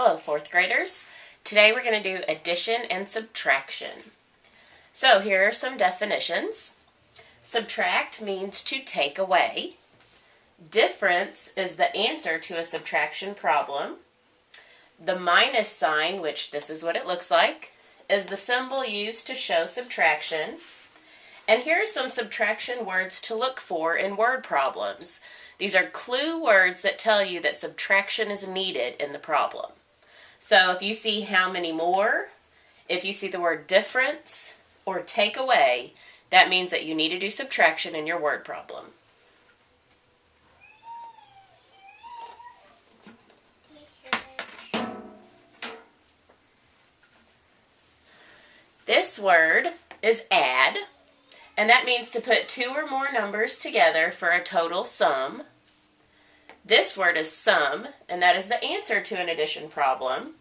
Hello, fourth graders. Today we're going to do addition and subtraction. So here are some definitions. Subtract means to take away. Difference is the answer to a subtraction problem. The minus sign, which this is what it looks like, is the symbol used to show subtraction. And here are some subtraction words to look for in word problems. These are clue words that tell you that subtraction is needed in the problem. So if you see how many more, if you see the word difference or take away, that means that you need to do subtraction in your word problem. This word is add, and that means to put two or more numbers together for a total sum. This word is sum, and that is the answer to an addition problem.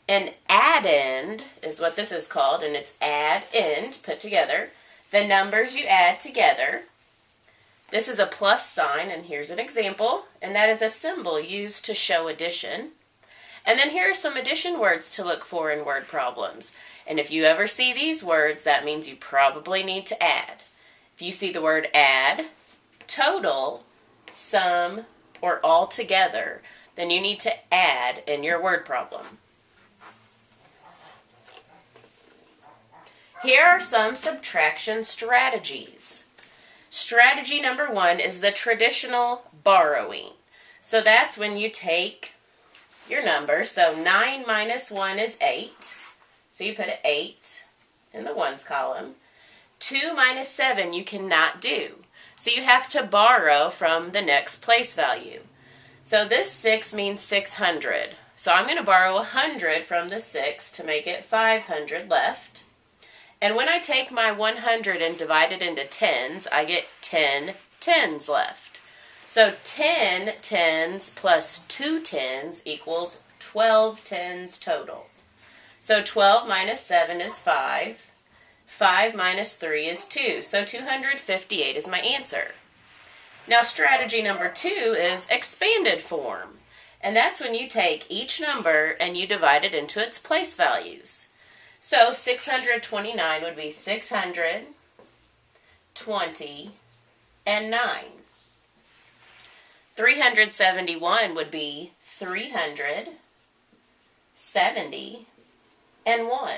An addend is what this is called, and it's add-end, put together. The numbers you add together. This is a plus sign, and here's an example, and that is a symbol used to show addition. And then here are some addition words to look for in word problems. And if you ever see these words, that means you probably need to add. If you see the word add, total, sum, or all together, then you need to add in your word problem. Here are some subtraction strategies. Strategy number one is the traditional borrowing. So that's when you take your number. So 9 minus 1 is 8. So you put an 8 in the ones column. 2 minus 7 you cannot do. So you have to borrow from the next place value. So this 6 means 600. So I'm going to borrow 100 from the 6 to make it 500 left. And when I take my 100 and divide it into tens, I get 10 tens left. So 10 tens plus 2 tens equals 12 tens total. So 12 minus 7 is 5. 5 minus 3 is 2. So 258 is my answer. Now strategy number 2 is expanded form. And that's when you take each number and you divide it into its place values. So 629 would be 600, 20, and 9. 371 would be 300, 70, and 1.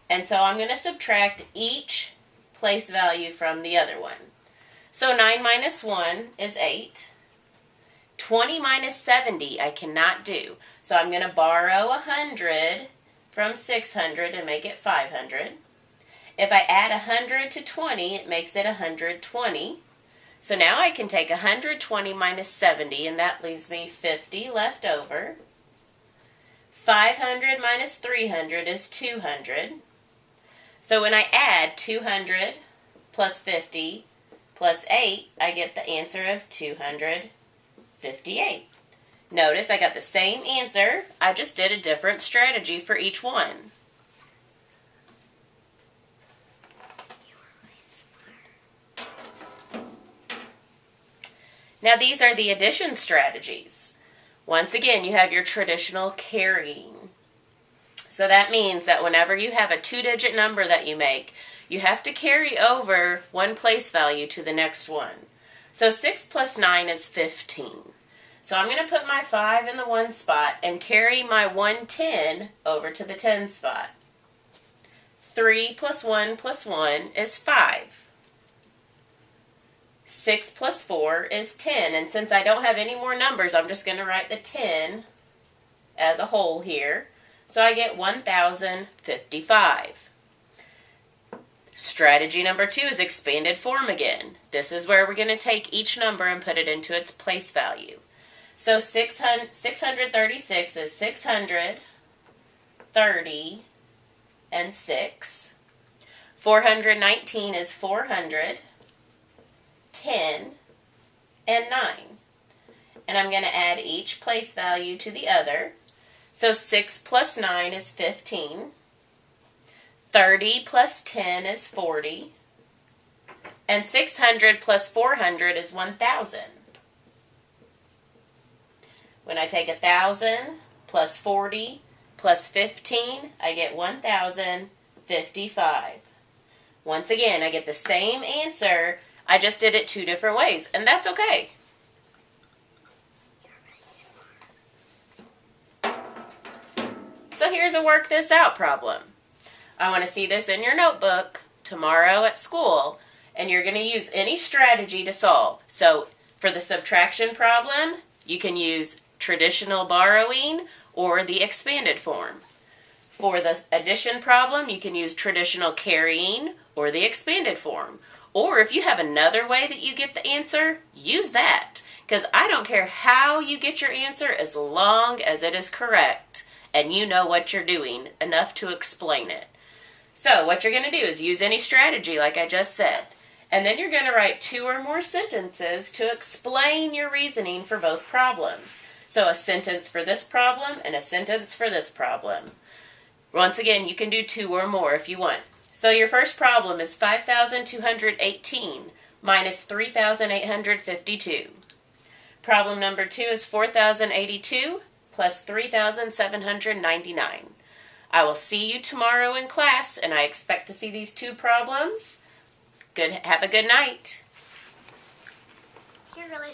And so I'm going to subtract each place value from the other one. So 9 minus 1 is 8. 20 minus 70 I cannot do. So I'm going to borrow 100 from 600 and make it 500. If I add 100 to 20, it makes it 120. So now I can take 120 minus 70, and that leaves me 50 left over. 500 minus 300 is 200. So when I add 200 plus 50 plus 8, I get the answer of 258. Notice I got the same answer, I just did a different strategy for each one. Now these are the addition strategies. Once again, you have your traditional carrying. So that means that whenever you have a 2-digit number that you make, you have to carry over one place value to the next one. So 6 plus 9 is 15. So I'm going to put my 5 in the 1 spot and carry my 110 over to the 10 spot. 3 plus 1 is 5. 6 plus 4 is 10. And since I don't have any more numbers, I'm just going to write the 10 as a whole here. So I get 1,055. Strategy number 2 is expanded form again. This is where we're going to take each number and put it into its place value. So 636 is 600, 30, and 6. 419 is 400, 10, and 9. And I'm going to add each place value to the other. So 6 plus 9 is 15. 30 plus 10 is 40. And 600 plus 400 is 1,000. When I take 1,000 plus 40 plus 15, I get 1,055. Once again, I get the same answer. I just did it 2 different ways, and that's okay. So here's a work this out problem. I want to see this in your notebook tomorrow at school, and you're going to use any strategy to solve. So for the subtraction problem, you can use traditional borrowing or the expanded form. For the addition problem, you can use traditional carrying or the expanded form. Or if you have another way that you get the answer, use that. Because I don't care how you get your answer as long as it is correct and you know what you're doing enough to explain it. So what you're going to do is use any strategy like I just said. And then you're going to write 2 or more sentences to explain your reasoning for both problems. So a sentence for this problem and a sentence for this problem. Once again, you can do 2 or more if you want. So your first problem is 5,218 minus 3,852. Problem number 2 is 4,082 plus 3,799. I will see you tomorrow in class, and I expect to see these 2 problems. Have a good night. You're really